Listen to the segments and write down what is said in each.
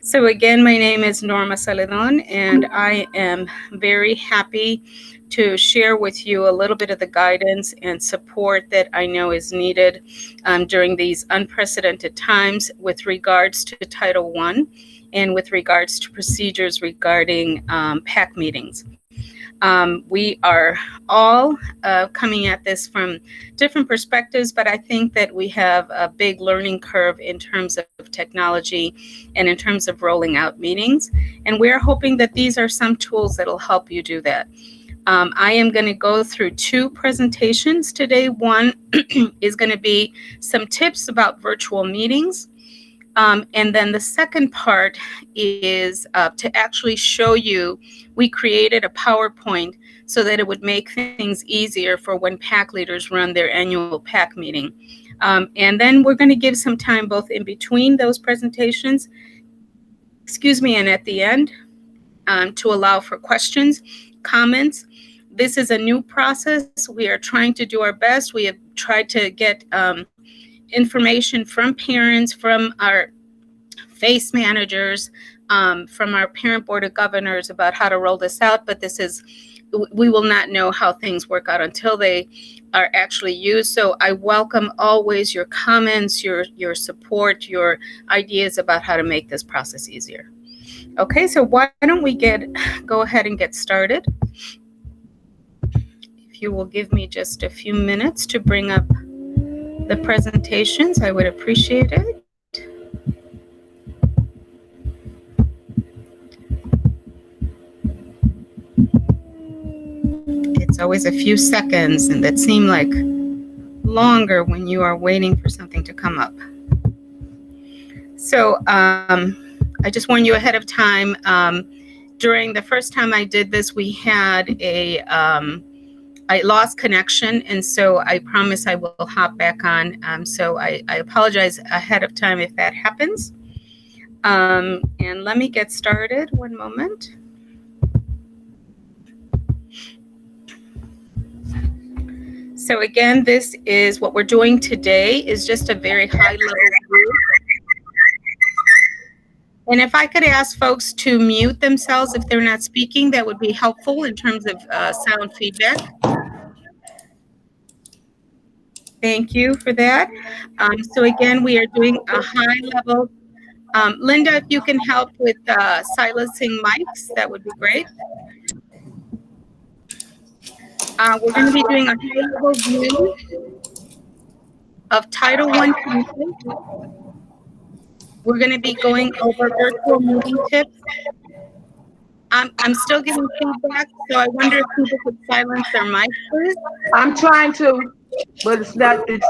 So again, my name is Norma Saledon, and I am very happy to share with you a little bit of the guidance and support that I know is needed during these unprecedented times with regards to Title I and with regards to procedures regarding PAC meetings. We are all coming at this from different perspectives, but I think that we have a big learning curve in terms of technology and in terms of rolling out meetings. And we're hoping that these are some tools that will help you do that. I am going to go through two presentations today. One is going to be some tips about virtual meetings. And then the second part is to actually show you, we created a PowerPoint so that it would make things easier for when PAC leaders run their annual PAC meeting. And then we're going to give some time both in between those presentations, and at the end to allow for questions, comments. This is a new process. We are trying to do our best. We have tried to get information from parents, from our FACE managers, from our parent board of governors about how to roll this out, but we will not know how things work out until they are actually used. So I welcome always your comments, your support, your ideas about how to make this process easier. Okay, so why don't we go ahead and get started? If you will give me just a few minutes to bring up the presentations, I would appreciate it. It's always a few seconds, and that seem like longer when you are waiting for something to come up. So I just warn you ahead of time. During the first time I did this, we had I lost connection, and so I promise I will hop back on. So I apologize ahead of time if that happens. And let me get started. One moment. So again, this is what we're doing today, is just a very high level view. And if I could ask folks to mute themselves if they're not speaking, that would be helpful in terms of sound feedback. Thank you for that. So again, we are doing a high level. Linda, if you can help with silencing mics, that would be great. We're going to be doing a high level view of Title I cases. We're going to be going over virtual meeting tips. I'm still getting feedback, so I wonder if people could silence their mics, please. I'm trying to, but it's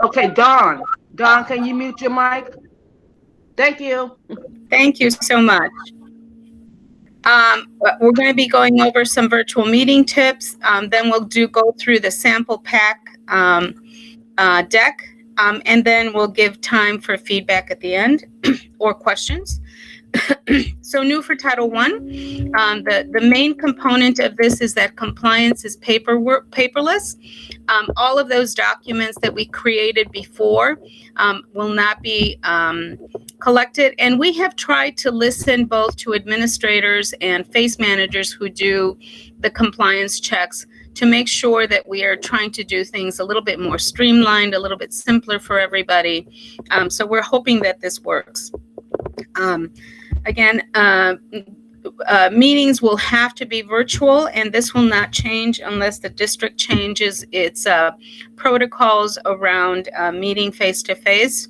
okay. Dawn, can you mute your mic? Thank you. Thank you so much. We're going to be going over some virtual meeting tips. Then we'll go through the sample PAC deck, and then we'll give time for feedback at the end or questions. So new for Title I, the main component of this is that compliance is paperless. All of those documents that we created before will not be collected. And we have tried to listen both to administrators and FACE managers who do the compliance checks to make sure that we are trying to do things a little bit more streamlined, a little bit simpler for everybody. So we're hoping that this works. Again, meetings will have to be virtual, and this will not change unless the district changes its protocols around meeting face-to-face.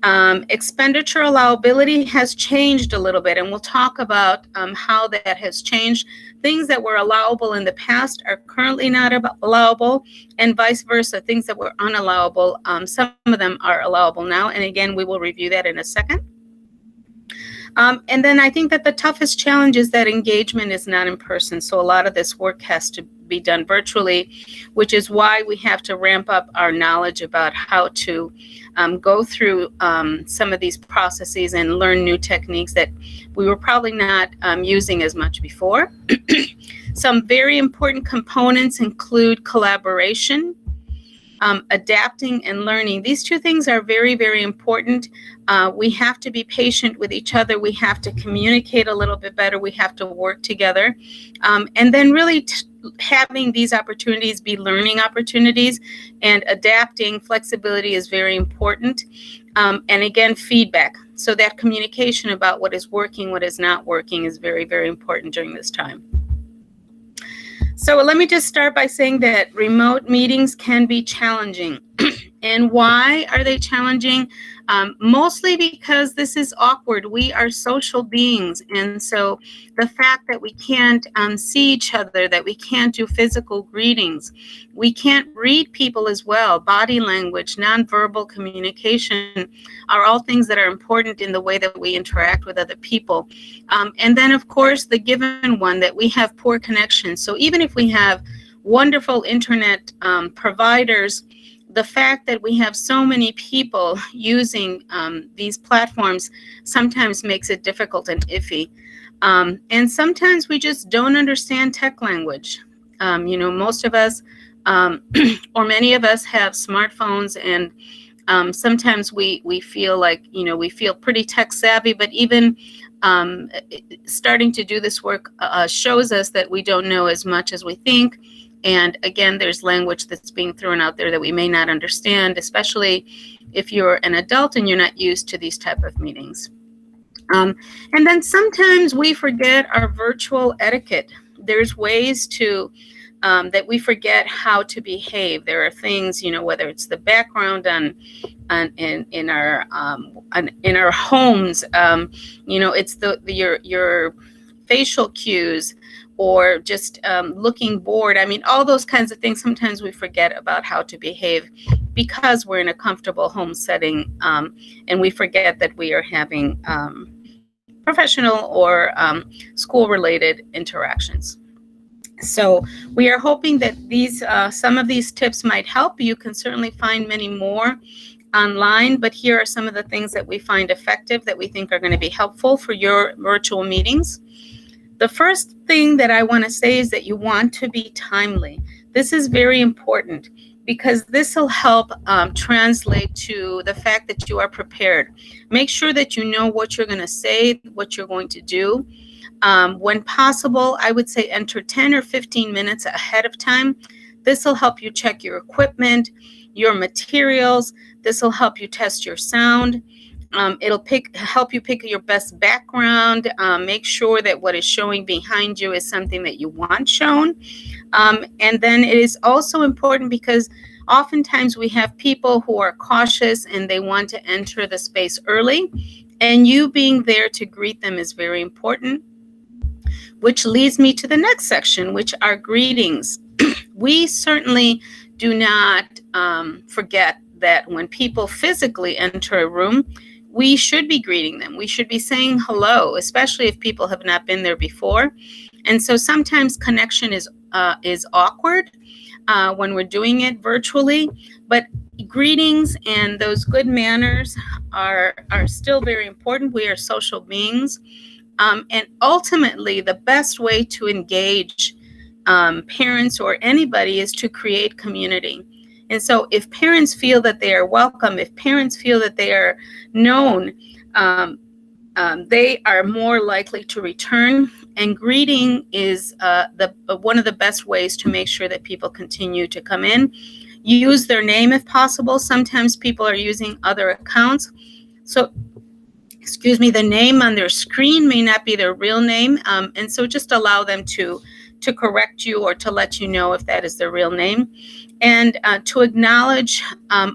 Expenditure allowability has changed a little bit, and we'll talk about how that has changed. Things that were allowable in the past are currently not allowable, and vice versa. Things that were unallowable, some of them are allowable now, and again, we will review that in a second. And then I think that the toughest challenge is that engagement is not in person. So a lot of this work has to be done virtually, which is why we have to ramp up our knowledge about how to go through some of these processes and learn new techniques that we were probably not using as much before. Some very important components include collaboration, adapting and learning. These two things are very, very important. We have to be patient with each other. We have to communicate a little bit better. We have to work together. And then really having these opportunities be learning opportunities, and adapting flexibility is very important. And again, feedback. So that communication about what is working, what is not working is very, very important during this time. So let me just start by saying that remote meetings can be challenging. And why are they challenging? Mostly because this is awkward. We are social beings. And so the fact that we can't see each other, that we can't do physical greetings, we can't read people as well, body language, nonverbal communication are all things that are important in the way that we interact with other people. And then, of course, the given one that we have poor connection. So even if we have wonderful internet providers, the fact that we have so many people using these platforms sometimes makes it difficult and iffy. And sometimes we just don't understand tech language. Most of us, or many of us, have smartphones, and sometimes we feel like, we feel pretty tech savvy, but even starting to do this work shows us that we don't know as much as we think. And again, there's language that's being thrown out there that we may not understand, especially if you're an adult and you're not used to these type of meetings. And then sometimes we forget our virtual etiquette. There's ways to that we forget how to behave. There are things, whether it's the background in our homes, it's your facial cues, or just looking bored. I mean, all those kinds of things. Sometimes we forget about how to behave because we're in a comfortable home setting, and we forget that we are having professional or school-related interactions. So we are hoping that these some of these tips might help. You can certainly find many more online, but here are some of the things that we find effective that we think are going to be helpful for your virtual meetings. The first thing that I want to say is that you want to be timely. This is very important because this will help translate to the fact that you are prepared. Make sure that you know what you're going to say, what you're going to do. When possible, I would say enter 10 or 15 minutes ahead of time. This will help you check your equipment, your materials. This will help you test your sound. It'll help you pick your best background. Make sure that what is showing behind you is something that you want shown. And then it is also important because oftentimes we have people who are cautious and they want to enter the space early. And you being there to greet them is very important. Which leads me to the next section, which are greetings. We certainly do not forget that when people physically enter a room, we should be greeting them. We should be saying hello, especially if people have not been there before. And so sometimes connection is awkward when we're doing it virtually, but greetings and those good manners are still very important. We are social beings. And ultimately, the best way to engage parents or anybody is to create community. And so if parents feel that they are welcome, if parents feel that they are known, they are more likely to return. And greeting is one of the best ways to make sure that people continue to come in. Use their name if possible. Sometimes people are using other accounts. So the name on their screen may not be their real name. And so just allow them to correct you or to let you know if that is their real name. And to acknowledge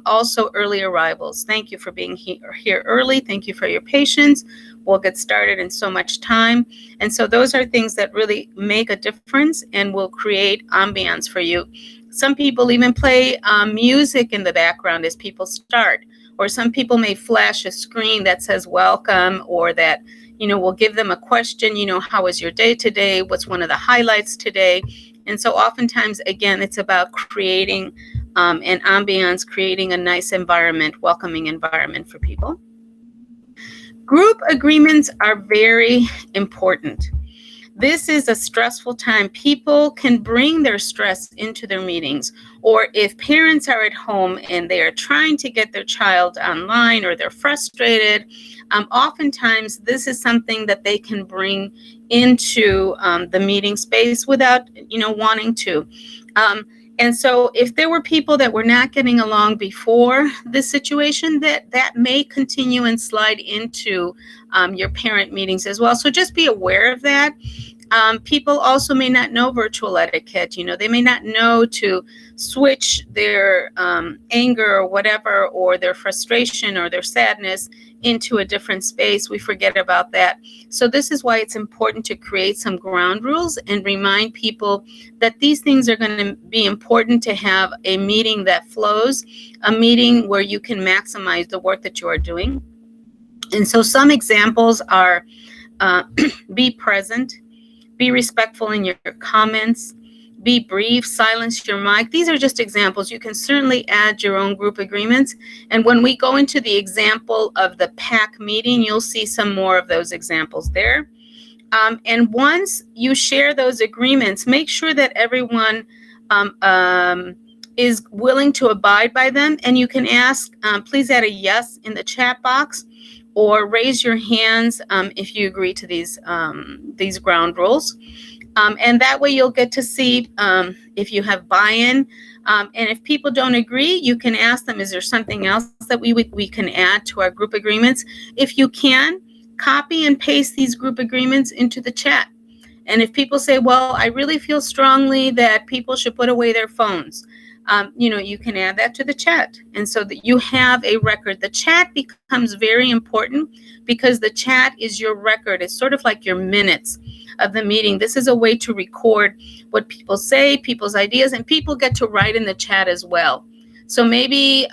also early arrivals. Thank you for being here early. Thank you for your patience. We'll get started in so much time. And so those are things that really make a difference and will create ambiance for you. Some people even play music in the background as people start. Or some people may flash a screen that says welcome, or that, we'll give them a question, how was your day today? What's one of the highlights today? And so oftentimes, again, it's about creating an ambiance, creating a nice environment, welcoming environment for people. Group agreements are very important. This is a stressful time. People can bring their stress into their meetings, or if parents are at home and they are trying to get their child online or they're frustrated, oftentimes this is something that they can bring into the meeting space without, wanting to. And so if there were people that were not getting along before this situation, that may continue and slide into your parent meetings as well. So just be aware of that. People also may not know virtual etiquette. They may not know to switch their anger or whatever, or their frustration or their sadness into a different space. We forget about that. So this is why it's important to create some ground rules and remind people that these things are going to be important to have a meeting that flows, a meeting where you can maximize the work that you are doing. And so some examples are be present, be respectful in your comments, be brief, silence your mic. These are just examples. You can certainly add your own group agreements. And when we go into the example of the PAC meeting, you'll see some more of those examples there. And once you share those agreements, make sure that everyone is willing to abide by them. And you can ask, please add a yes in the chat box, or raise your hands if you agree to these ground rules. And that way you'll get to see if you have buy-in. And if people don't agree, you can ask them, is there something else that we can add to our group agreements? If you can, copy and paste these group agreements into the chat. And if people say, well, I really feel strongly that people should put away their phones, you can add that to the chat. And so that you have a record. The chat becomes very important because the chat is your record. It's sort of like your minutes of the meeting. This is a way to record what people say, people's ideas, and people get to write in the chat as well. So maybe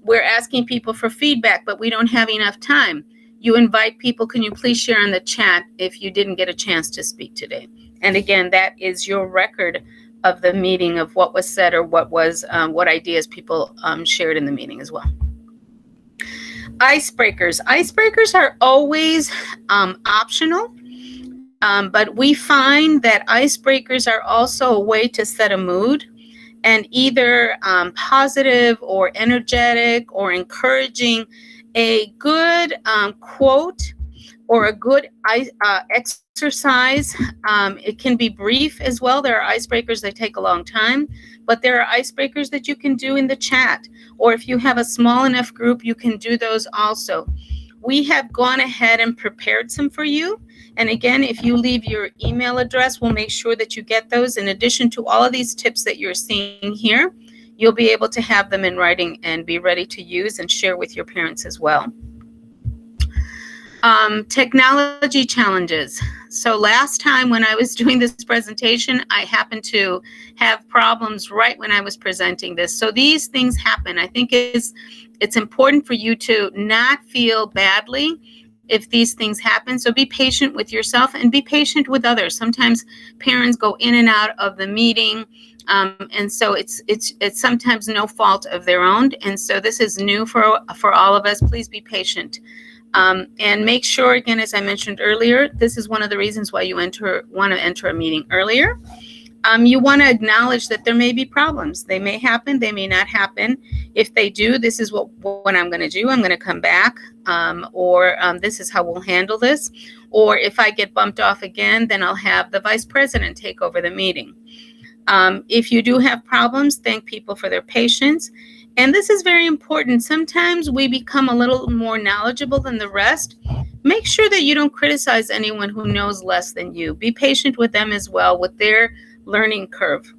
we're asking people for feedback, but we don't have enough time. You invite people, can you please share in the chat if you didn't get a chance to speak today? And again, that is your record of the meeting, of what was said or what ideas people shared in the meeting as well. Icebreakers. Icebreakers are always optional, but we find that icebreakers are also a way to set a mood, and either positive or energetic or encouraging. A good quote or a good exercise. It can be brief as well. There are icebreakers that take a long time, but there are icebreakers that you can do in the chat, or if you have a small enough group, you can do those also. We have gone ahead and prepared some for you. And again, if you leave your email address, we'll make sure that you get those. In addition to all of these tips that you're seeing here, you'll be able to have them in writing and be ready to use and share with your parents as well. Technology challenges. So last time when I was doing this presentation, I happened to have problems right when I was presenting this. So these things happen. I think it's important for you to not feel badly if these things happen. So be patient with yourself and be patient with others. Sometimes parents go in and out of the meeting. And so it's sometimes no fault of their own. And so this is new for all of us. Please be patient. And make sure, again, as I mentioned earlier, this is one of the reasons why you want to enter a meeting earlier. You want to acknowledge that there may be problems. They may happen. They may not happen. If they do, this is what I'm going to do. I'm going to come back, or this is how we'll handle this. Or if I get bumped off again, then I'll have the vice president take over the meeting. If you do have problems, thank people for their patience. And this is very important. Sometimes we become a little more knowledgeable than the rest. Make sure that you don't criticize anyone who knows less than you. Be patient with them as well, with their learning curve.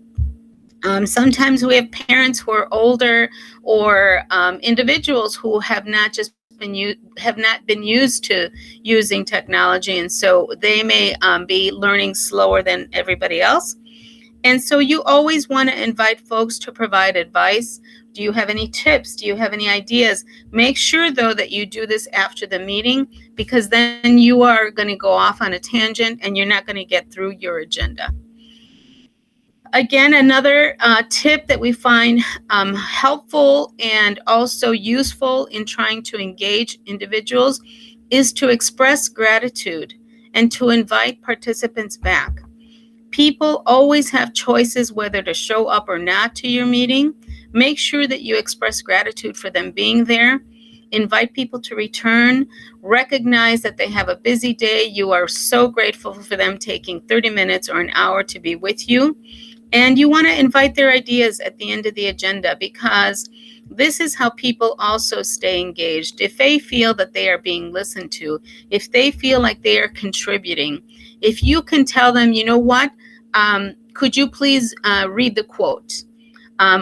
Sometimes we have parents who are older, or individuals who have not been used to using technology, and so they may be learning slower than everybody else. And so you always want to invite folks to provide advice. Do you have any tips? Do you have any ideas? Make sure, though, that you do this after the meeting, because then you are going to go off on a tangent and you're not going to get through your agenda. Again, another tip that we find helpful and also useful in trying to engage individuals is to express gratitude and to invite participants back. People always have choices whether to show up or not to your meeting. Make sure that you express gratitude for them being there. Invite people to return. Recognize that they have a busy day. You are so grateful for them taking 30 minutes or an hour to be with you. And you want to invite their ideas at the end of the agenda, because this is how people also stay engaged. If they feel that they are being listened to, if they feel like they are contributing, if you can tell them, you know what, could you please read the quote?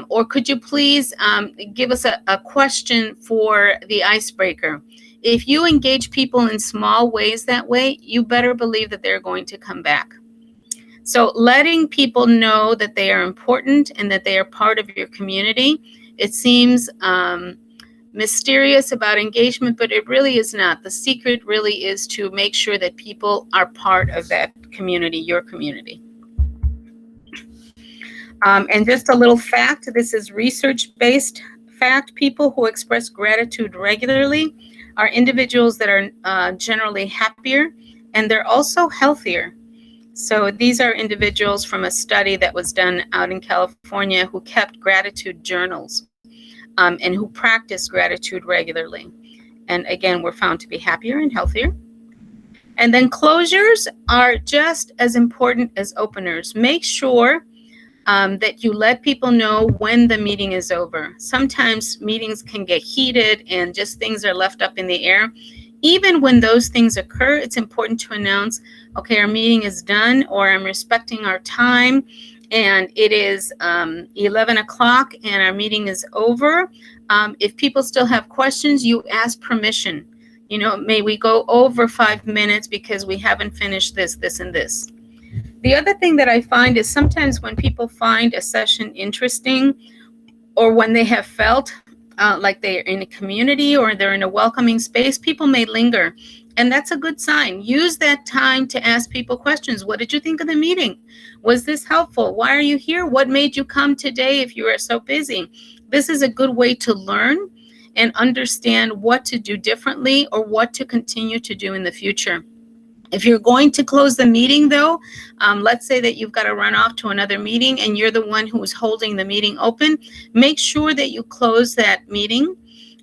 Or could you please give us a question for the icebreaker? If you engage people in small ways that way, you better believe that they're going to come back. So letting people know that they are important and that they are part of your community, it seems mysterious about engagement, but it really is not. The secret really is to make sure that people are part of that community, your community. And just a little fact, this is research-based fact. People who express gratitude regularly are individuals that are generally happier, and they're also healthier. So these are individuals from a study that was done out in California who kept gratitude journals and who practiced gratitude regularly. And again, were found to be happier and healthier. And then closures are just as important as openers. Make sure that you let people know when the meeting is over. Sometimes meetings can get heated and just things are left up in the air. Even when those things occur, it's important to announce, okay, our meeting is done, or I'm respecting our time, and it is 11 o'clock and our meeting is over. If people still have questions, you ask permission. You know, may we go over 5 minutes because we haven't finished this, this, and this. The other thing that I find is sometimes when people find a session interesting, or when they have felt like they're in a community or they're in a welcoming space, people may linger. And that's a good sign. Use that time to ask people questions. What did you think of the meeting? Was this helpful? Why are you here? What made you come today if you are so busy? This is a good way to learn and understand what to do differently or what to continue to do in the future. If you're going to close the meeting, though, let's say that you've got to run off to another meeting and you're the one who's holding the meeting open, make sure that you close that meeting.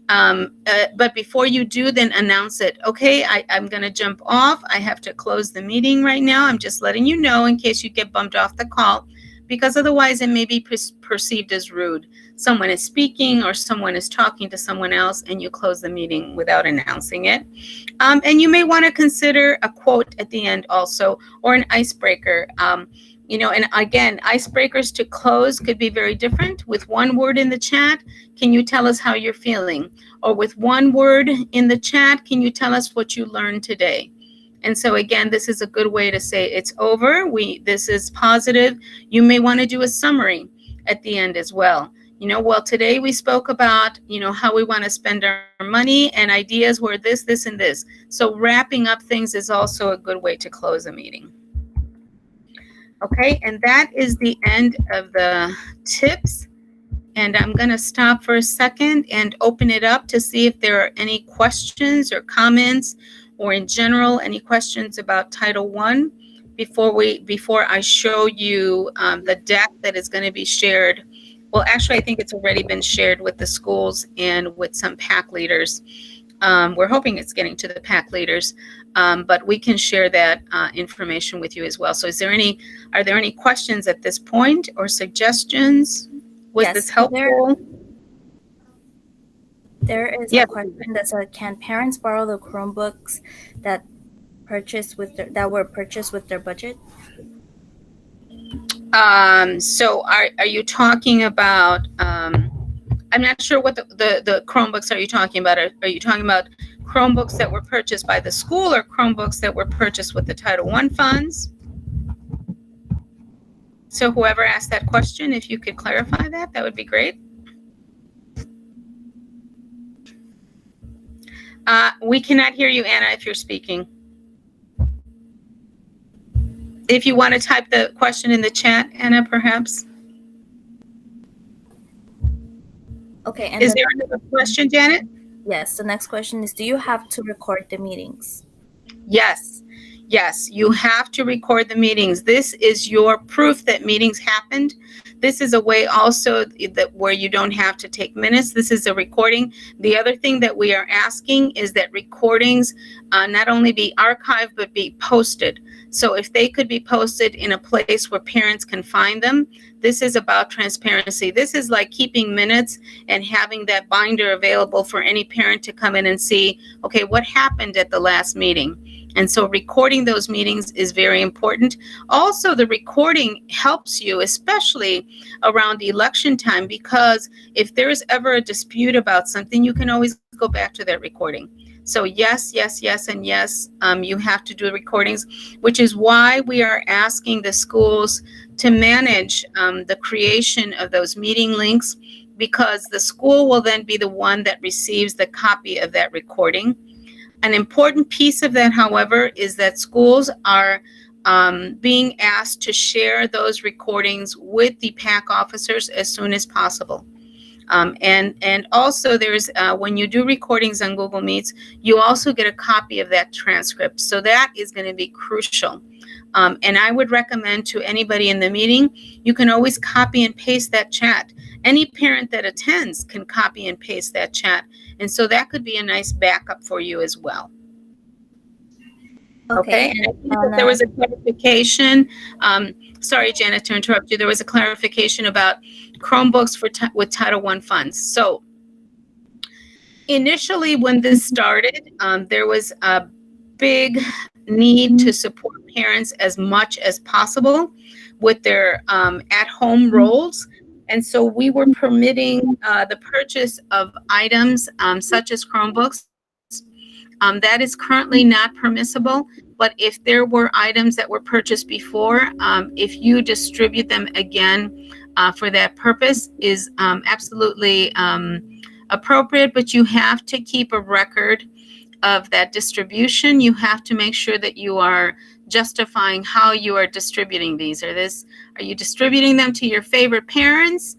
But before you do, then announce it. Okay, I'm going to jump off. I have to close the meeting right now. I'm just letting you know in case you get bumped off the call, because otherwise it may be perceived as rude. Someone is speaking or someone is talking to someone else and you close the meeting without announcing it. And you may want to consider a quote at the end also, or an icebreaker. And again, icebreakers to close could be very different. With one word in the chat, can you tell us how you're feeling? Or with one word in the chat, can you tell us what you learned today? And so again, this is a good way to say it's over. This is positive. You may want to do a summary at the end as well. Well, today we spoke about, how we want to spend our money, and ideas were this, this, and this. So wrapping up things is also a good way to close a meeting. Okay, and that is the end of the tips. And I'm going to stop for a second and open it up to see if there are any questions or comments, or in general, any questions about Title I before I show you the deck that is going to be shared. Well, actually, I think it's already been shared with the schools and with some PAC leaders. We're hoping it's getting to the PAC leaders, but we can share that information with you as well. So are there any questions at this point or suggestions? Was this helpful? There is a question that said, can parents borrow the Chromebooks that were purchased with their budget? So are you talking about, I'm not sure what the Chromebooks are you talking about? Are you talking about Chromebooks that were purchased by the school, or Chromebooks that were purchased with the Title I funds? So whoever asked that question, if you could clarify that, that would be great. We cannot hear you, Anna, if you're speaking. If you want to type the question in the chat, Anna, perhaps. Okay. And is there another question, Janet? Yes. The next question is, do you have to record the meetings? Yes. Yes, you have to record the meetings. This is your proof that meetings happened. This is a way also that where you don't have to take minutes. This is a recording. The other thing that we are asking is that recordings not only be archived but be posted. So if they could be posted in a place where parents can find them, this is about transparency. This is like keeping minutes and having that binder available for any parent to come in and see, okay, what happened at the last meeting? And so recording those meetings is very important. Also, the recording helps you, especially around election time, because if there's ever a dispute about something, you can always go back to that recording. So yes, yes, yes, and yes, you have to do recordings, which is why we are asking the schools to manage the creation of those meeting links, because the school will then be the one that receives the copy of that recording. An important piece of that, however, is that schools are being asked to share those recordings with the PAC officers as soon as possible. And also there's when you do recordings on Google Meets, you also get a copy of that transcript. So that is going to be crucial. And I would recommend to anybody in the meeting, you can always copy and paste that chat. Any parent that attends can copy and paste that chat. And so that could be a nice backup for you as well. Okay. And I think that there was a clarification. Sorry, Janet, to interrupt you. There was a clarification about Chromebooks with Title I funds. So initially, when this started, there was a big need to support parents as much as possible with their at-home roles. And so we were permitting the purchase of items such as Chromebooks. That is currently not permissible. But if there were items that were purchased before, if you distribute them again for that purpose is absolutely appropriate. But you have to keep a record of that distribution. You have to make sure that you are justifying how you are distributing these. Are you distributing them to your favorite parents,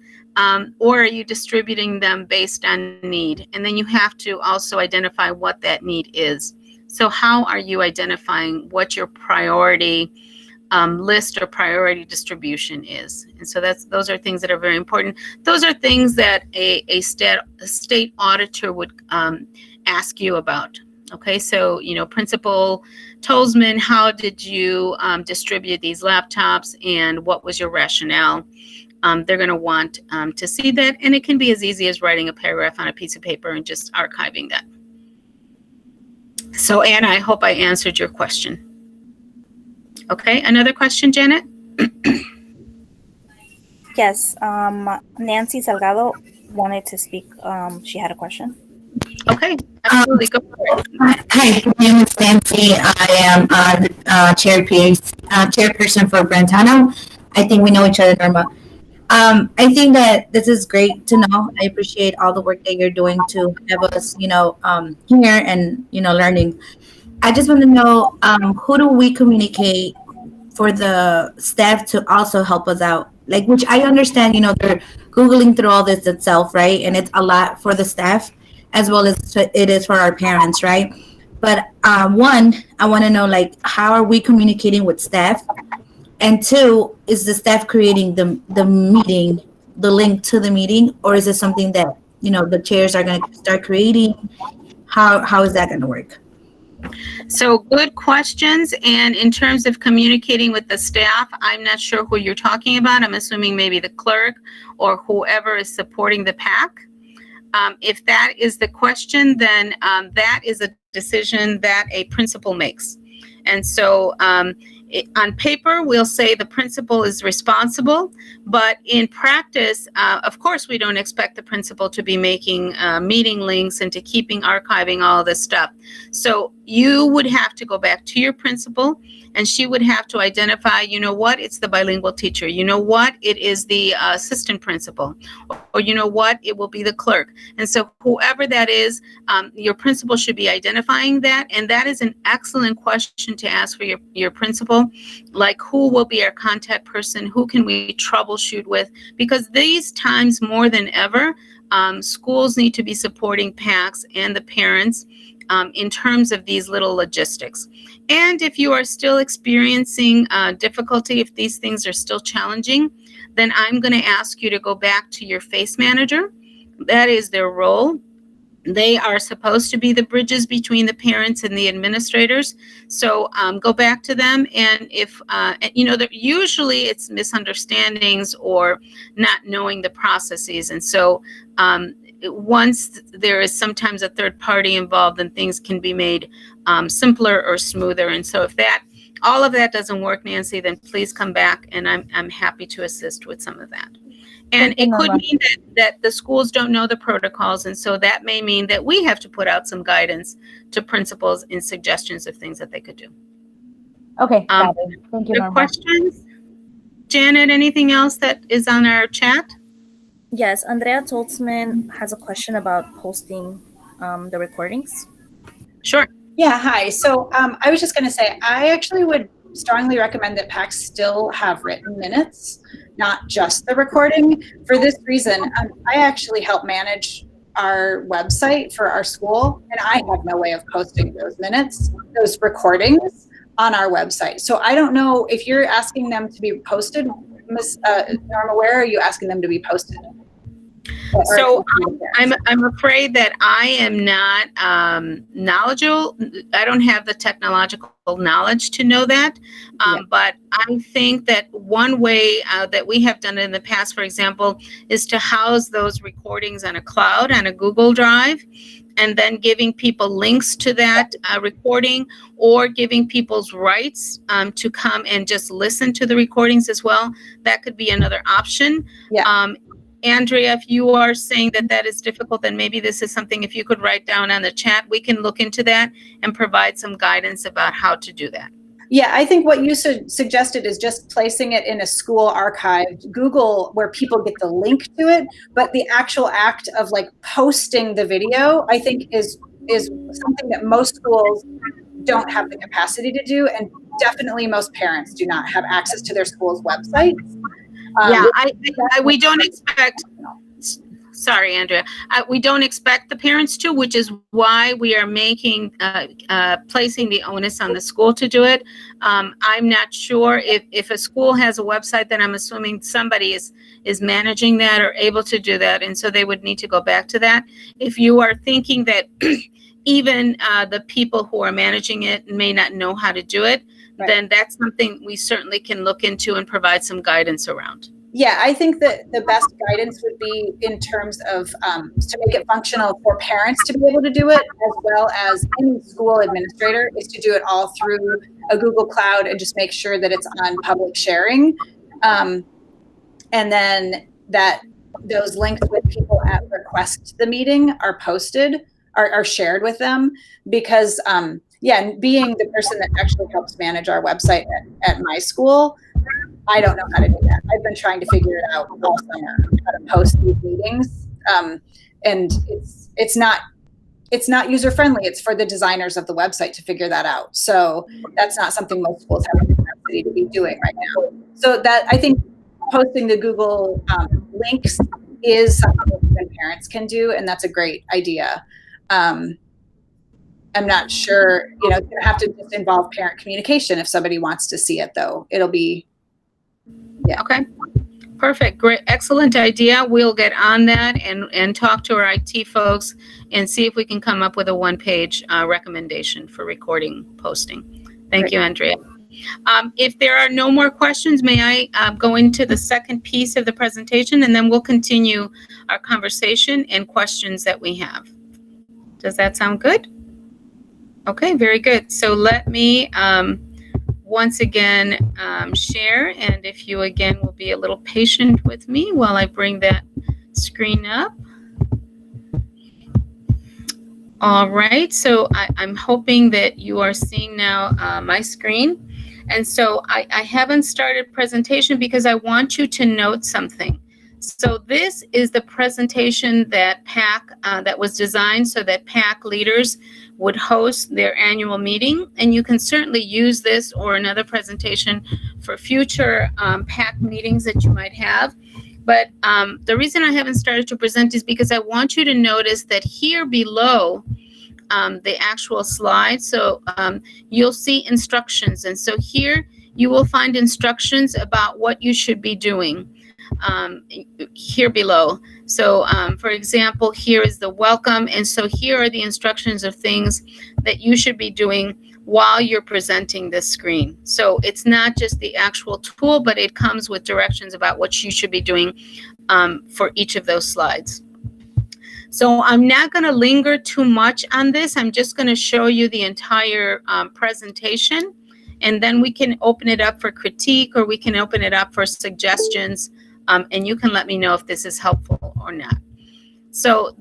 or are you distributing them based on need? And then you have to also identify what that need is. So how are you identifying what your priority list or priority distribution is? And so those are things that are very important. Those are things that a state auditor would ask you about. Okay, so, Principal Tolzman, how did you distribute these laptops and what was your rationale? They're going to want to see that. And it can be as easy as writing a paragraph on a piece of paper and just archiving that. So, Anna, I hope I answered your question. Okay, another question, Janet? Yes, Nancy Salgado wanted to speak. She had a question. Okay, absolutely. Go for it. Hi, my name is Nancy. I am chairperson for Brentano. I think we know each other, Norma. I think that this is great to know. I appreciate all the work that you're doing to have us, here and, learning. I just want to know, who do we communicate for the staff to also help us out? Like, which I understand, they're Googling through all this itself, right? And it's a lot for the staff as well as it is for our parents, right? But one, I want to know, like, how are we communicating with staff? And two, is the staff creating the meeting, the link to the meeting, or is it something that, the chairs are going to start creating? How is that going to work? So good questions. And in terms of communicating with the staff, I'm not sure who you're talking about. I'm assuming maybe the clerk or whoever is supporting the PAC. If that is the question, then that is a decision that a principal makes. And so on paper, we'll say the principal is responsible, but in practice, of course, we don't expect the principal to be making meeting links and to keeping archiving all this stuff. So you would have to go back to your principal, and she would have to identify, it's the bilingual teacher, it is the assistant principal, or it will be the clerk. And so whoever that is, your principal should be identifying that. And that is an excellent question to ask for your principal, like who will be our contact person, who can we troubleshoot with, because these times more than ever, schools need to be supporting PACs and the parents in terms of these little logistics. And if you are still experiencing difficulty, if these things are still challenging, then I'm going to ask you to go back to your FACE manager. That is their role. They are supposed to be the bridges between the parents and the administrators. So go back to them. And if, usually it's misunderstandings or not knowing the processes. And so once there is sometimes a third party involved, then things can be made simpler or smoother. And so if all of that doesn't work, Nancy, then please come back, and I'm happy to assist with some of that. And it could mean that the schools don't know the protocols, and so that may mean that we have to put out some guidance to principals and suggestions of things that they could do. Okay, thank you, Norma. Questions? Janet, anything else that is on our chat? Yes, Andrea Toltzman has a question about posting the recordings. Sure. Yeah, hi. So I was just going to say, I actually would strongly recommend that PACs still have written minutes, not just the recording. For this reason, I actually help manage our website for our school, and I have no way of posting those minutes, those recordings on our website. So I don't know if you're asking them to be posted, Ms. Norma, where are you asking them to be posted? So I'm afraid that I am not knowledgeable. I don't have the technological knowledge to know that. But I think that one way that we have done it in the past, for example, is to house those recordings on a cloud, on a Google Drive, and then giving people links to that recording, or giving people's rights to come and just listen to the recordings as well. That could be another option. Yeah. Andrea, if you are saying that that is difficult, then maybe this is something, if you could write down on the chat, we can look into that and provide some guidance about how to do that. Yeah, I think what you suggested is just placing it in a school archive, Google, where people get the link to it. But the actual act of like posting the video, I think is something that most schools don't have the capacity to do. And definitely most parents do not have access to their school's websites. We don't expect, sorry, Andrea, we don't expect the parents to, which is why we are making, placing the onus on the school to do it. I'm not sure if a school has a website, then I'm assuming somebody is managing that or able to do that. And so they would need to go back to that. If you are thinking that even the people who are managing it may not know how to do it, right, then that's something we certainly can look into and provide some guidance around. Yeah, I think that the best guidance would be in terms of to make it functional for parents to be able to do it, as well as any school administrator, is to do it all through a Google Cloud and just make sure that it's on public sharing. And then that those links with people at request the meeting are posted, are shared with them, because being the person that actually helps manage our website at my school, I don't know how to do that. I've been trying to figure it out all summer, how to post these meetings. And it's not user friendly. It's for the designers of the website to figure that out. So that's not something most schools have the capacity to be doing right now. So that, I think posting the Google links is something that parents can do, and that's a great idea. I'm not sure, it's going to have to just involve parent communication if somebody wants to see it, though. It'll be, yeah. Okay, perfect, great, excellent idea. We'll get on that and talk to our IT folks and see if we can come up with a one-page recommendation for recording posting. Thank you, Andrea. If there are no more questions, may I go into the second piece of the presentation, and then we'll continue our conversation and questions that we have. Does that sound good? Okay, very good. So let me once again share, and if you again will be a little patient with me while I bring that screen up. All right, so I'm hoping that you are seeing now my screen. And so I haven't started presentation because I want you to note something. So this is the presentation that PAC, that was designed so that PAC leaders would host their annual meeting. And you can certainly use this or another presentation for future PAC meetings that you might have. But the reason I haven't started to present is because I want you to notice that here below the actual slide. So you'll see instructions. And so here you will find instructions about what you should be doing here below. So for example, here is the welcome. And so here are the instructions of things that you should be doing while you're presenting this screen. So it's not just the actual tool, but it comes with directions about what you should be doing for each of those slides. So I'm not going to linger too much on this. I'm just going to show you the entire presentation, and then we can open it up for critique, or we can open it up for suggestions, and you can let me know if this is helpful or not. So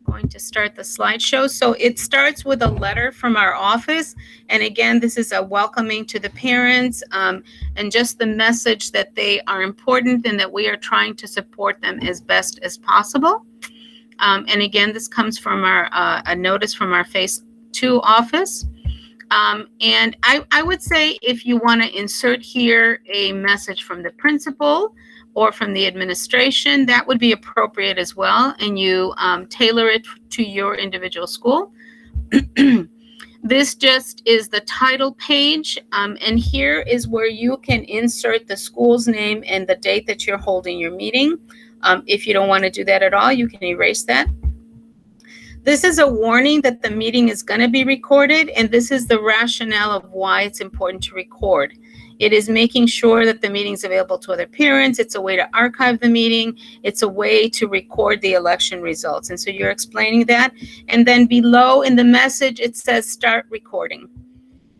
going to start the slideshow. So it starts with a letter from our office. And again, this is a welcoming to the parents and just the message that they are important and that we are trying to support them as best as possible. And again, this comes from a notice from our Phase 2 office. And I would say if you want to insert here a message from the principal or from the administration, that would be appropriate as well, and you tailor it to your individual school. This just is the title page, and here is where you can insert the school's name and the date that you're holding your meeting. If you don't want to do that at all, you can erase that. This is a warning that the meeting is going to be recorded, and this is the rationale of why it's important to record. It is making sure that the meeting is available to other parents. It's a way to archive the meeting. It's a way to record the election results. And so you're explaining that. And then below in the message, it says start recording.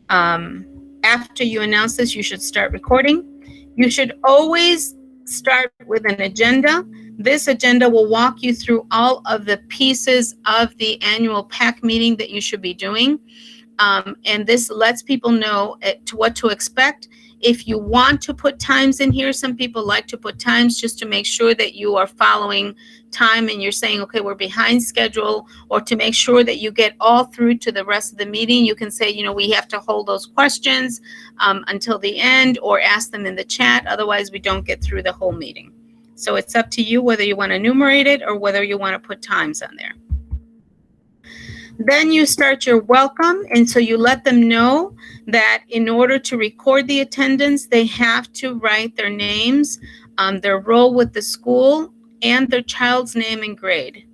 After you announce this, you should start recording. You should always start with an agenda. This agenda will walk you through all of the pieces of the annual PAC meeting that you should be doing. And this lets people know what to expect. If you want to put times in here, some people like to put times just to make sure that you are following time and you're saying, okay, we're behind schedule, or to make sure that you get all through to the rest of the meeting. You can say, you know, we have to hold those questions until the end, or ask them in the chat. Otherwise, we don't get through the whole meeting. So it's up to you whether you want to enumerate it or whether you want to put times on there. Then you start your welcome, and so you let them know that in order to record the attendance, they have to write their names, their role with the school, and their child's name and grade.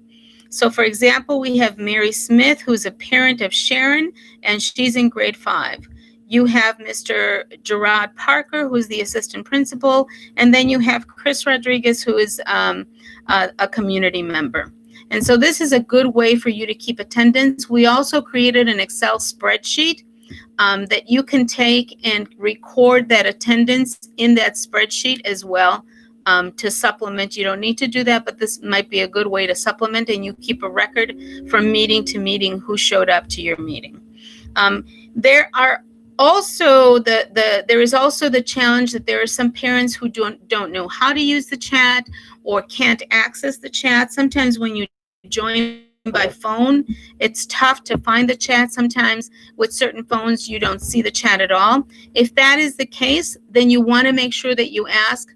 So for example, we have Mary Smith, who's a parent of Sharon, and she's in grade 5. You have Mr. Gerard Parker, who's the assistant principal, and then you have Chris Rodriguez, who is a community member. And so this is a good way for you to keep attendance. We also created an Excel spreadsheet that you can take and record that attendance in that spreadsheet as well to supplement. You don't need to do that, but this might be a good way to supplement, and you keep a record from meeting to meeting who showed up to your meeting. There is also the challenge that there are some parents who don't know how to use the chat or can't access the chat. Sometimes when you join by phone, it's tough to find the chat. Sometimes with certain phones, you don't see the chat at all. If that is the case, then you want to make sure that you ask,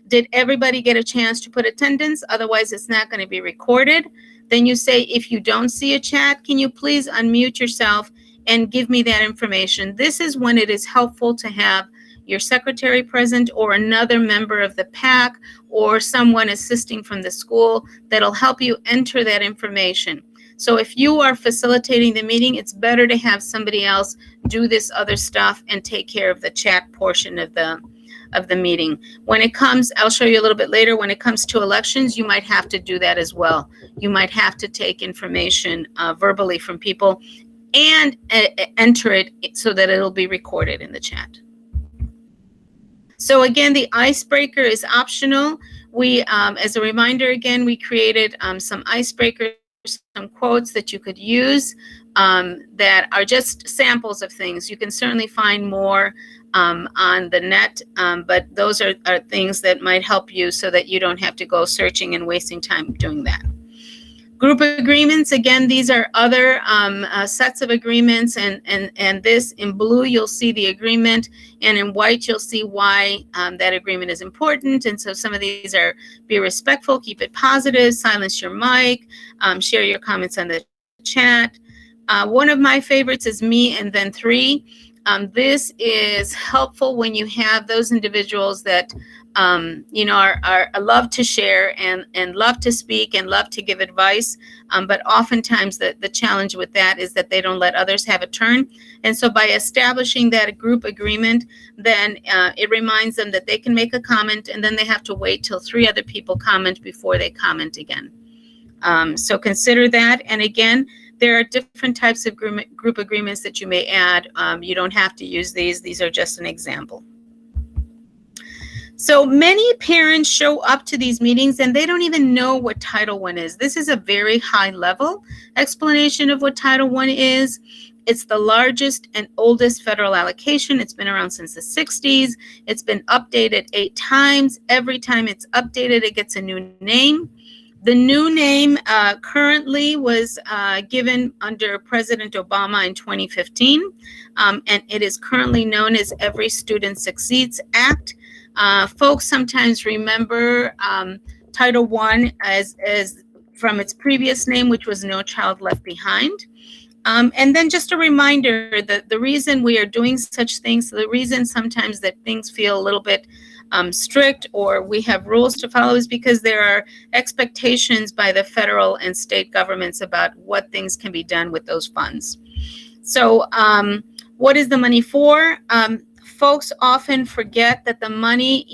did everybody get a chance to put attendance? Otherwise, it's not going to be recorded. Then you say, if you don't see a chat, can you please unmute yourself and give me that information? This is when it is helpful to have your secretary present, or another member of the PAC, or someone assisting from the school that'll help you enter that information. So if you are facilitating the meeting, it's better to have somebody else do this other stuff and take care of the chat portion of the meeting. When it comes, I'll show you a little bit later, when it comes to elections, you might have to do that as well. You might have to take information verbally from people and enter it so that it'll be recorded in the chat. So again, the icebreaker is optional. We, as a reminder, again, we created some icebreakers, some quotes that you could use that are just samples of things. You can certainly find more on the net, but those are things that might help you so that you don't have to go searching and wasting time doing that. Group agreements, again, these are other sets of agreements, and this in blue, you'll see the agreement, and in white, you'll see why that agreement is important. And so some of these are: be respectful, keep it positive, silence your mic, share your comments on the chat. One of my favorites is me and then three. This is helpful when you have those individuals that are love to share and love to speak and love to give advice. But oftentimes the challenge with that is that they don't let others have a turn. And so by establishing that group agreement, then it reminds them that they can make a comment, and then they have to wait till 3 other people comment before they comment again. So consider that. And again, there are different types of group agreements that you may add. You don't have to use these. These are just an example. So many parents show up to these meetings and they don't even know what Title I is. This is a very high level explanation of what Title I is. It's the largest and oldest federal allocation. It's been around since the 60s. It's been updated 8 times. Every time it's updated, it gets a new name. The new name currently was given under President Obama in 2015, and it is currently known as Every Student Succeeds Act. Folks sometimes remember Title I as from its previous name, which was No Child Left Behind. And then just a reminder that the reason we are doing such things, the reason sometimes that things feel a little bit strict or we have rules to follow is because there are expectations by the federal and state governments about what things can be done with those funds. So what is the money for? Folks often forget that the money,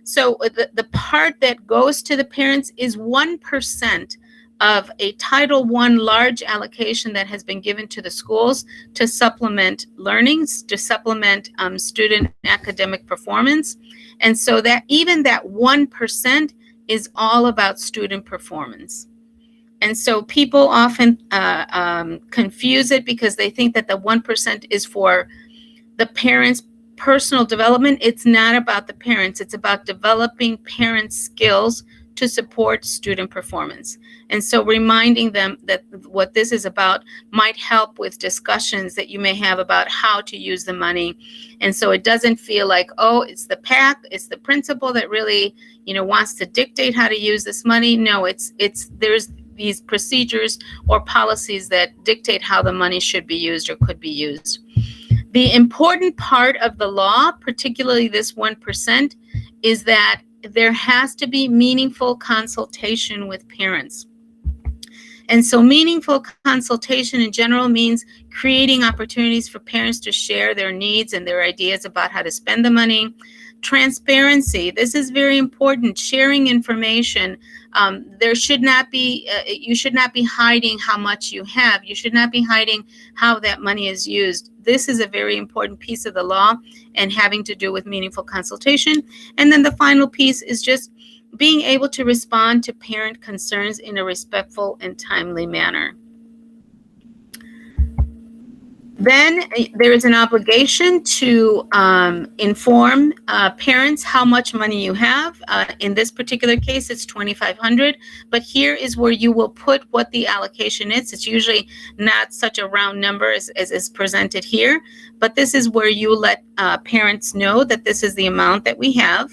so the part that goes to the parents is 1% of a Title I large allocation that has been given to the schools to supplement learnings, to supplement student academic performance. And so that even that 1% is all about student performance. And so people often confuse it because they think that the 1% is for the parents' personal development. It's not about the parents. It's about developing parents' skills to support student performance. And so reminding them that what this is about might help with discussions that you may have about how to use the money. And so it doesn't feel like, oh, it's the PAC, it's the principal that really, wants to dictate how to use this money. No, there's these procedures or policies that dictate how the money should be used or could be used. The important part of the law, particularly this 1%, is that there has to be meaningful consultation with parents. And so meaningful consultation in general means creating opportunities for parents to share their needs and their ideas about how to spend the money. Transparency, this is very important. Sharing information. You should not be hiding how much you have. You should not be hiding how that money is used. This is a very important piece of the law and having to do with meaningful consultation. And then the final piece is just being able to respond to parent concerns in a respectful and timely manner. Then there is an obligation to inform parents how much money you have. In this particular case, it's $2,500, but here is where you will put what the allocation is. It's usually not such a round number as is presented here, but this is where you let parents know that this is the amount that we have.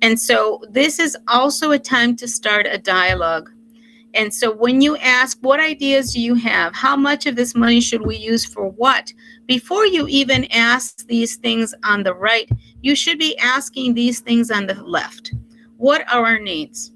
And so this is also a time to start a dialogue. And so when you ask, what ideas do you have? How much of this money should we use for what? Before you even ask these things on the right, you should be asking these things on the left. What are our needs?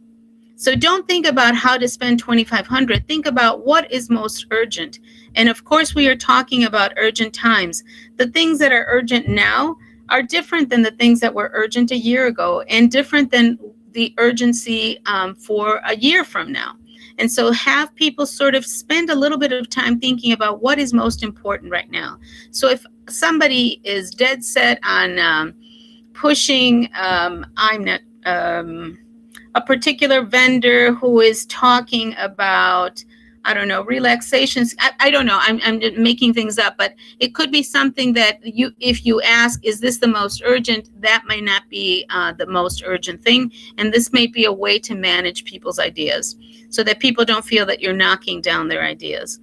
So don't think about how to spend $2,500. Think about what is most urgent. And of course, we are talking about urgent times. The things that are urgent now are different than the things that were urgent a year ago and different than the urgency for a year from now. And so have people sort of spend a little bit of time thinking about what is most important right now. So if somebody is dead set on pushing, a particular vendor who is talking about, I don't know, relaxations. I don't know. I'm just making things up, but it could be something that if you ask, is this the most urgent? That may not be the most urgent thing. And this may be a way to manage people's ideas. so that people don't feel that you're knocking down their ideas.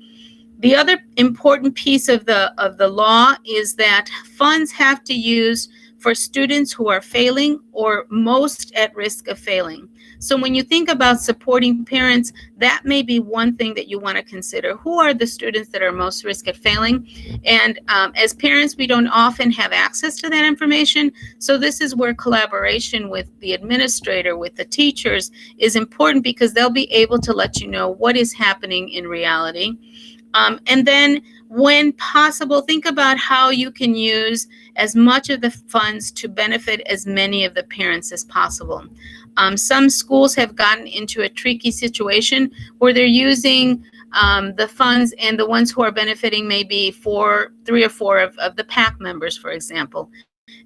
The other important piece of the law is that funds have to use for students who are failing or most at risk of failing. So when you think about supporting parents, that may be one thing that you want to consider. Who are the students that are most risk at failing? And as parents, we don't often have access to that information. So this is where collaboration with the administrator, with the teachers, is important, because they'll be able to let you know what is happening in reality. And then when possible, think about how you can use as much of the funds to benefit as many of the parents as possible. Some schools have gotten into a tricky situation where they're using the funds, and the ones who are benefiting may be 3 or 4 of the PAC members, for example.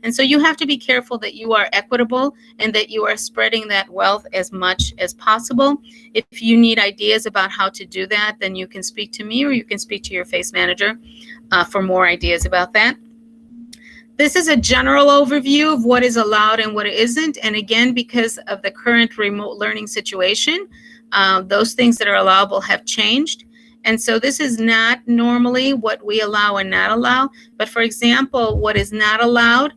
And so you have to be careful that you are equitable and that you are spreading that wealth as much as possible. If you need ideas about how to do that, then you can speak to me, or you can speak to your FACE manager for more ideas about that. This is a general overview of what is allowed and what isn't. And again, because of the current remote learning situation, those things that are allowable have changed. And so this is not normally what we allow and not allow. But for example, what is not allowed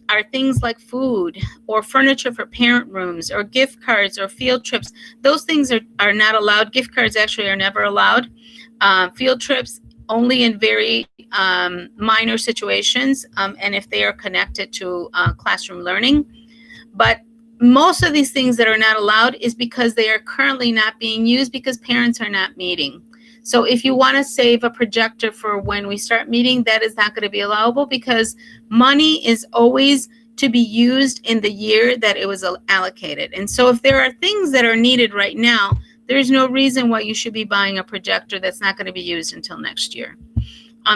are things like food or furniture for parent rooms or gift cards or field trips. Those things are not allowed. Gift cards actually are never allowed. Field trips only in very minor situations, and if they are connected to classroom learning. But most of these things that are not allowed is because they are currently not being used because parents are not meeting. So if you want to save a projector for when we start meeting, that is not going to be allowable, because money is always to be used in the year that it was allocated. And so if there are things that are needed right now, there's no reason why you should be buying a projector that's not going to be used until next year.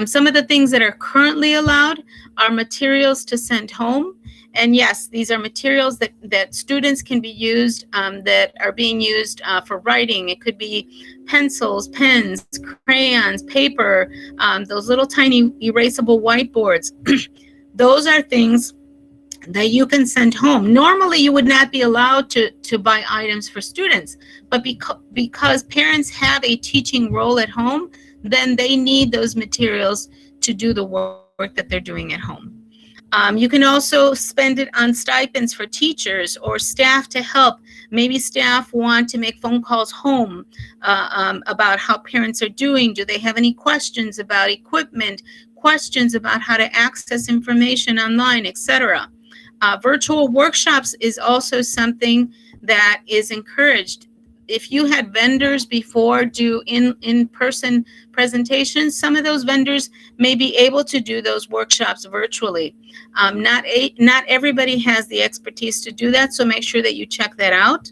Some of the things that are currently allowed are materials to send home. And yes, these are materials that students can be used, that are being used for writing. It could be pencils, pens, crayons, paper, those little tiny erasable whiteboards. Those are things that you can send home. Normally, you would not be allowed to buy items for students, but because parents have a teaching role at home, then they need those materials to do the work that they're doing at home. You can also spend it on stipends for teachers or staff to help. Maybe staff want to make phone calls home about how parents are doing. Do they have any questions about equipment, questions about how to access information online, etc. Virtual workshops is also something that is encouraged. If you had vendors before do in-person presentations, some of those vendors may be able to do those workshops virtually. Not everybody has the expertise to do that, so make sure that you check that out.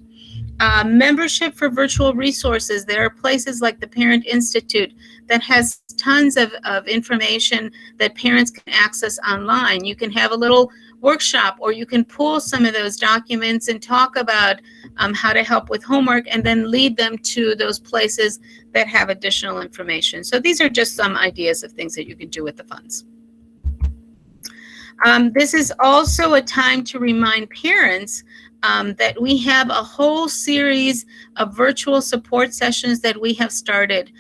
Membership for virtual resources. There are places like the Parent Institute that has tons of information that parents can access online. You can have a little workshop, or you can pull some of those documents and talk about how to help with homework, and then lead them to those places that have additional information. So these are just some ideas of things that you can do with the funds. This is also a time to remind parents that we have a whole series of virtual support sessions that we have started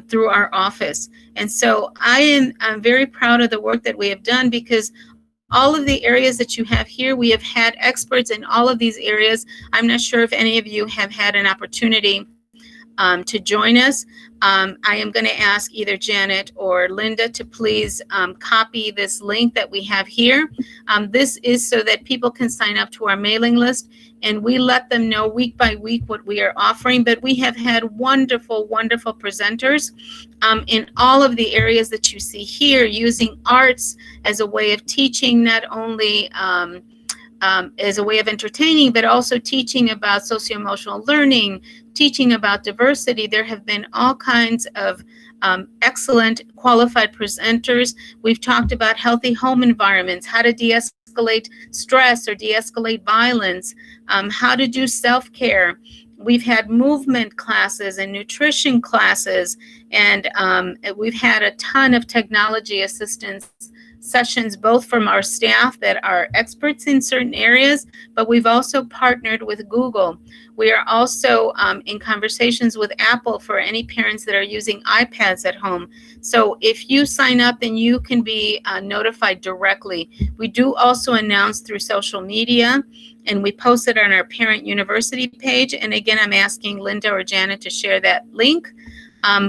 through our office. And so I'm very proud of the work that we have done, because all of the areas that you have here, we have had experts in all of these areas. I'm not sure if any of you have had an opportunity to join us. I am going to ask either Janet or Linda to please copy this link that we have here. This is so that people can sign up to our mailing list, and we let them know week by week what we are offering. But we have had wonderful, wonderful presenters in all of the areas that you see here, using arts as a way of teaching, not only as a way of entertaining, but also teaching about socio-emotional learning, teaching about diversity. There have been all kinds of excellent qualified presenters. We've talked about healthy home environments, how to de-escalate stress or de-escalate violence, how to do self-care. We've had movement classes and nutrition classes, and we've had a ton of technology assistance sessions, both from our staff that are experts in certain areas, but we've also partnered with Google. We are also in conversations with Apple for any parents that are using iPads at home. So if you sign up, then you can be notified directly. We do also announce through social media, and we post it on our Parent University page. And again, I'm asking Linda or Janet to share that link.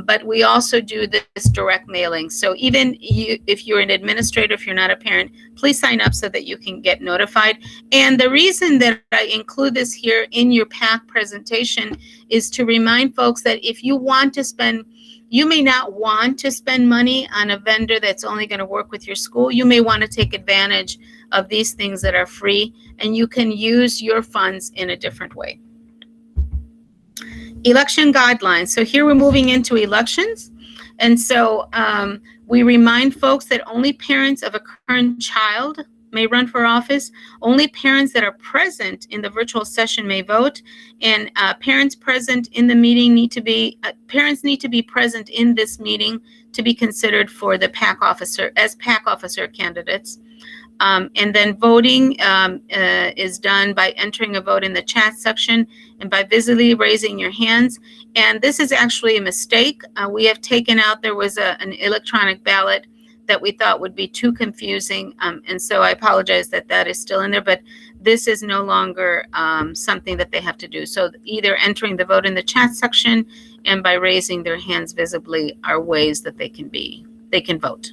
But we also do this direct mailing. So even if you're an administrator, if you're not a parent, please sign up so that you can get notified. And the reason that I include this here in your PAC presentation is to remind folks that if you want to spend, you may not want to spend money on a vendor that's only going to work with your school. You may want to take advantage of these things that are free, and you can use your funds in a different way. Election guidelines. So here we're moving into elections. And so we remind folks that only parents of a current child may run for office. Only parents that are present in the virtual session may vote. And parents present in the meeting need to be, parents need to be present in this meeting to be considered for the PAC officer, as PAC officer candidates. And then voting is done by entering a vote in the chat section and by visibly raising your hands. And this is actually a mistake. We have taken out, there was an electronic ballot that we thought would be too confusing. And so I apologize that that is still in there, but this is no longer something that they have to do. So either entering the vote in the chat section and by raising their hands visibly are ways that they can vote.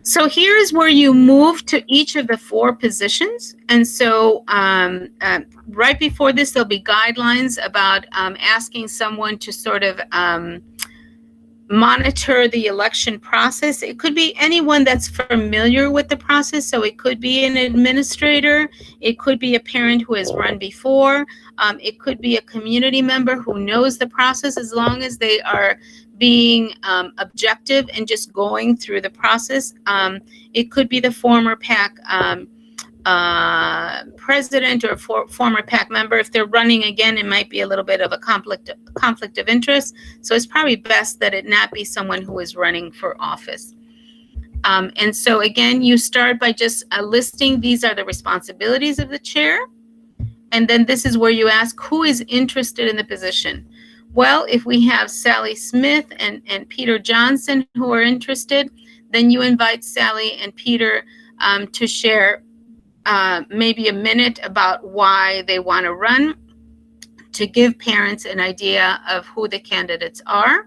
So here is where you move to each of the 4 positions. And so right before this, there'll be guidelines about asking someone to sort of monitor the election process. It could be anyone that's familiar with the process. So it could be an administrator. It could be a parent who has run before. It could be a community member who knows the process, as long as they are being objective and just going through the process. It could be the former PAC president or former PAC member. If they're running again, it might be a little bit of a conflict of interest. So it's probably best that it not be someone who is running for office. And so again, you start by just listing, these are the responsibilities of the chair. And then this is where you ask, who is interested in the position? Well, if we have Sally Smith and Peter Johnson who are interested, then you invite Sally and Peter to share maybe a minute about why they want to run, to give parents an idea of who the candidates are.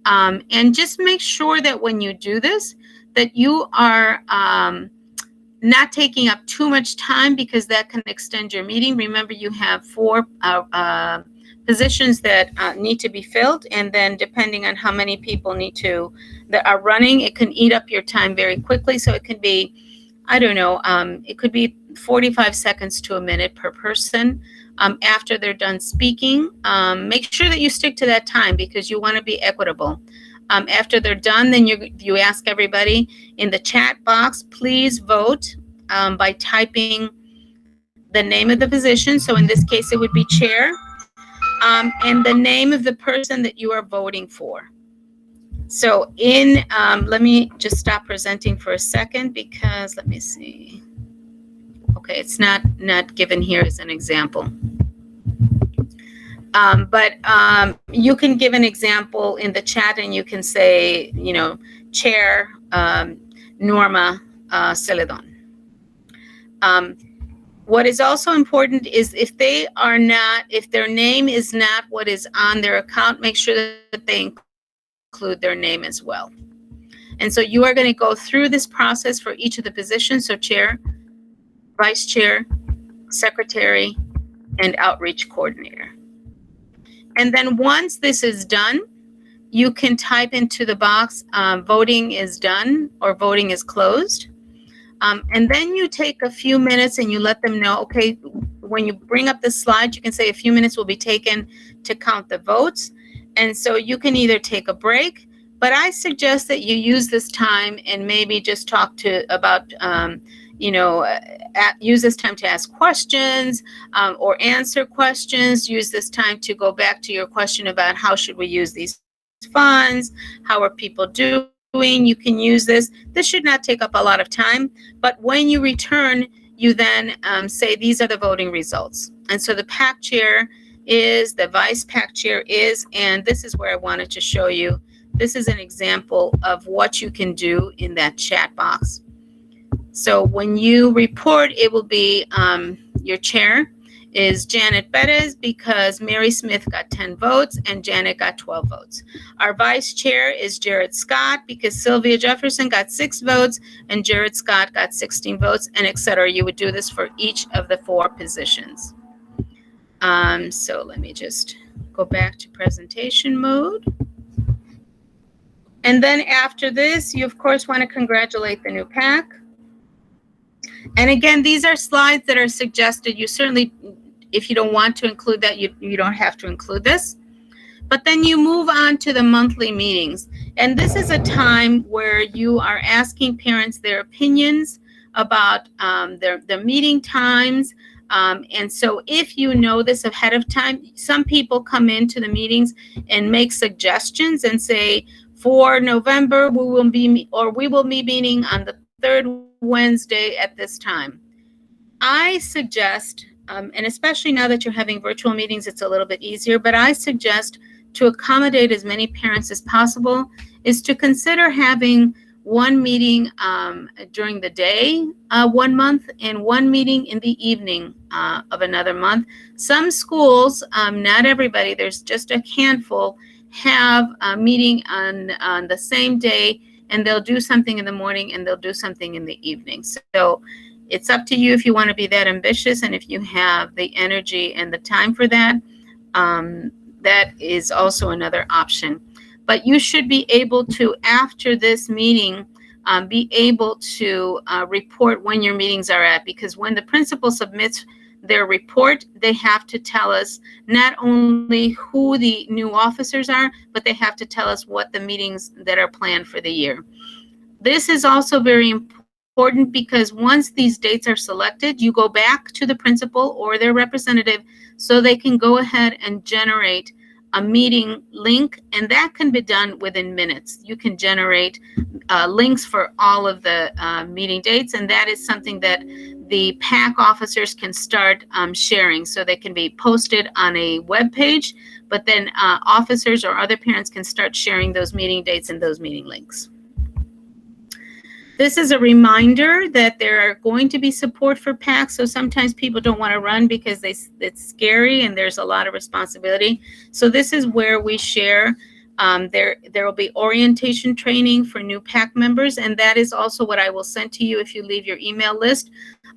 And just make sure that when you do this, that you are not taking up too much time, because that can extend your meeting. Remember, you have 4 positions that need to be filled, and then depending on how many people that are running, it can eat up your time very quickly. So it can be, I don't know, it could be 45 seconds to a minute per person. After they're done speaking, make sure that you stick to that time, because you want to be equitable. After they're done, then you ask everybody in the chat box, please vote by typing the name of the position. So in this case, it would be chair. And the name of the person that you are voting for. So let me just stop presenting for a second, because let me see. Okay, it's not given here as an example. But you can give an example in the chat, and you can say, Chair Norma Celedon. What is also important is if their name is not what is on their account, make sure that they include their name as well. And so you are going to go through this process for each of the positions. So chair, vice chair, secretary, and outreach coordinator. And then once this is done, you can type into the box, voting is done or voting is closed. And then you take a few minutes and you let them know, okay, when you bring up the slide, you can say a few minutes will be taken to count the votes. And so you can either take a break, but I suggest that you use this time and maybe just talk about use this time to ask questions or answer questions. Use this time to go back to your question about how should we use these funds? How are people doing? you can use this. This should not take up a lot of time, but when you return, you then say these are the voting results. And so the PAC chair is, the vice PAC chair is, and this is where I wanted to show you. This is an example of what you can do in that chat box. So when you report, it will be your chair is Janet Perez because Mary Smith got 10 votes and Janet got 12 votes. Our vice chair is Jared Scott because Sylvia Jefferson got 6 votes and Jared Scott got 16 votes, and etc. You would do this for each of the 4 positions. So let me just go back to presentation mode. And then after this, you of course want to congratulate the new PAC. And again, these are slides that are suggested. You certainly, if you don't want to include that, you don't have to include this. But then you move on to the monthly meetings. And this is a time where you are asking parents their opinions about their meeting times. And so if you know this ahead of time, some people come into the meetings and make suggestions and say, for November, we will be meeting on the 3rd Wednesday at this time. I suggest, and especially now that you're having virtual meetings, it's a little bit easier, but I suggest to accommodate as many parents as possible is to consider having one meeting during the day 1 month and one meeting in the evening of another month. Some schools, not everybody, there's just a handful, have a meeting on the same day, and they'll do something in the morning and they'll do something in the evening. So it's up to you if you want to be that ambitious, and if you have the energy and the time for that, that is also another option. But you should be able to, after this meeting, be able to report when your meetings are at, because when the principal submits their report, they have to tell us not only who the new officers are, but they have to tell us what the meetings that are planned for the year. This is also very important because once these dates are selected, you go back to the principal or their representative so they can go ahead and generate a meeting link, and that can be done within minutes. You can generate links for all of the meeting dates, and that is something that the PAC officers can start sharing, so they can be posted on a web page, but then officers or other parents can start sharing those meeting dates and those meeting links. This is a reminder that there are going to be support for PAC. So sometimes people don't want to run because it's scary and there's a lot of responsibility. So this is where we share. There will be orientation training for new PAC members, and that is also what I will send to you if you leave your email list.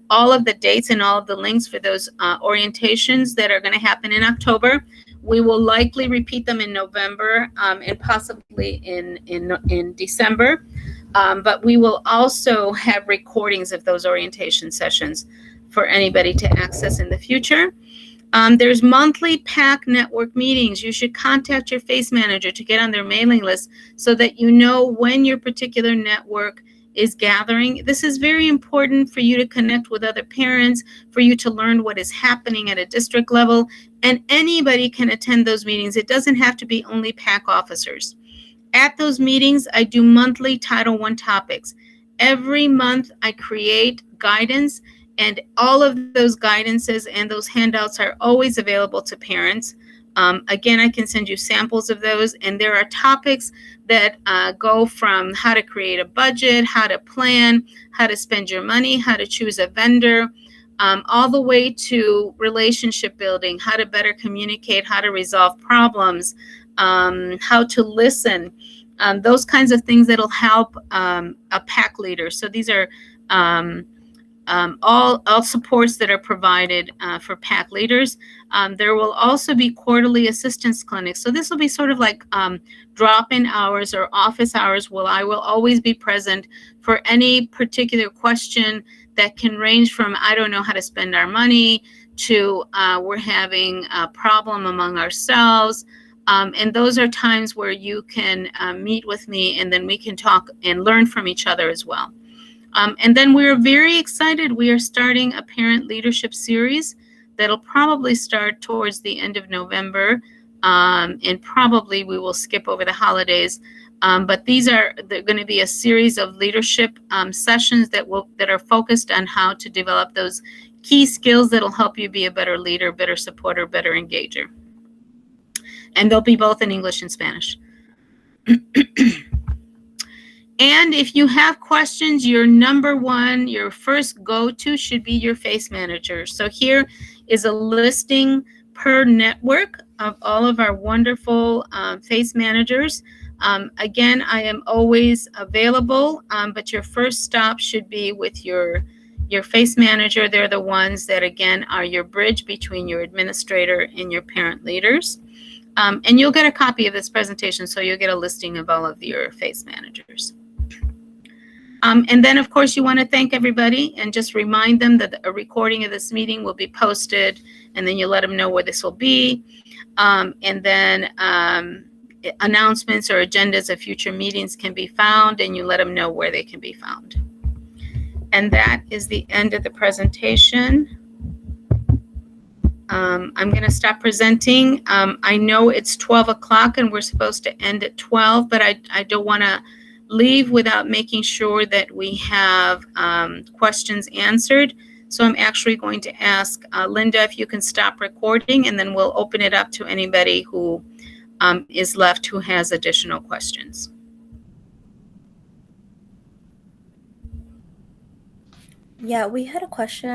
All of the dates and all of the links for those orientations that are going to happen in October. We will likely repeat them in November and possibly in December. But we will also have recordings of those orientation sessions for anybody to access in the future. There's monthly PAC network meetings. You should contact your FACE manager to get on their mailing list so that you know when your particular network is gathering. This is very important for you to connect with other parents, for you to learn what is happening at a district level, and anybody can attend those meetings. It doesn't have to be only PAC officers. At those meetings, I do monthly Title I topics. Every month, I create guidance, and all of those guidances and those handouts are always available to parents. Again, I can send you samples of those, and there are topics that go from how to create a budget, how to plan, how to spend your money, how to choose a vendor, all the way to relationship building, how to better communicate, how to resolve problems, how to listen, those kinds of things that'll help a PAC leader. So these are all supports that are provided for PAC leaders. There will also be quarterly assistance clinics. So this will be sort of like drop-in hours or office hours where I will always be present for any particular question that can range from, I don't know how to spend our money, to we're having a problem among ourselves. And those are times where you can meet with me, and then we can talk and learn from each other as well. And then we're very excited. We are starting a parent leadership series that'll probably start towards the end of November, and probably we will skip over the holidays. But they're going to be a series of leadership sessions that are focused on how to develop those key skills that'll help you be a better leader, better supporter, better engager. And they'll be both in English and Spanish. And if you have questions, your number one, your first go-to should be your face manager. So here is a listing per network of all of our wonderful face managers. Again, I am always available, but your first stop should be with your face manager. They're the ones that, again, are your bridge between your administrator and your parent leaders. And you'll get a copy of this presentation, so you'll get a listing of all of your face managers. And then, of course, you want to thank everybody and just remind them that a recording of this meeting will be posted, and then you let them know where this will be. And then announcements or agendas of future meetings can be found, and you let them know where they can be found. And that is the end of the presentation. I'm going to stop presenting. I know it's 12 o'clock and we're supposed to end at 12, but I don't want to leave without making sure that we have questions answered. So I'm actually going to ask Linda if you can stop recording, and then we'll open it up to anybody who is left who has additional questions. Yeah, we had a question